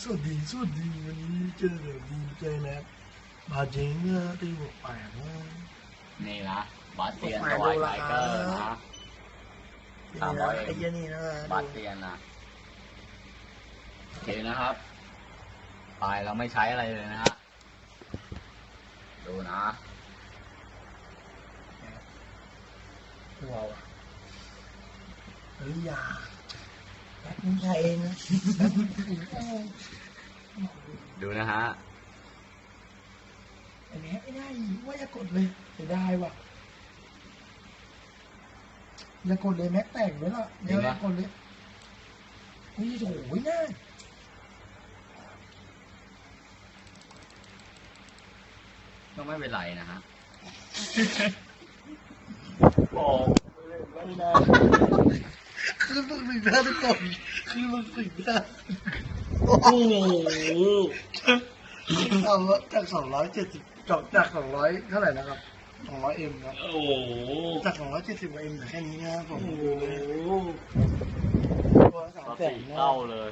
สวัสดีวันนี้เจอแบบดีใจแล้วมาเจ๊งเนี่ยตีบวกแปดนะ นี่นะบาสเตียนสวายไทเกอร์นะ 300 ไอ้เหี้ยนี่นะ บาสเตียนนะโอเคนะครับไปเราไม่ใช้อะไรเลยนะฮะดูนะ ว้าวเฮ้ยอย่าแบ็คมึงใช้เองนะแบ็คมึงใช้เอง ดูนะฮะ อันนี้ไม่ได้ว่าอย่ากดเลยเสียดายว่ะอย่ากดเลยแม็กแตกไว้ละเดี๋ยวอย่ากดเลยนี่โถ่น่า ก็ไม่เป็นไรนะฮะ โอ้ไม่ได้คือมึงสิหน้าทุกคนคือมึงสิหน้าโอ้โหเอาละจาก270จาก200เท่าไหร่นะครับ200M ครับ โอ้โห จาก270กว่า M เหลือแค่นี้นะครับผม โอ้โห ตัว ก็ 300,000 สี่ นะ เท่าเลย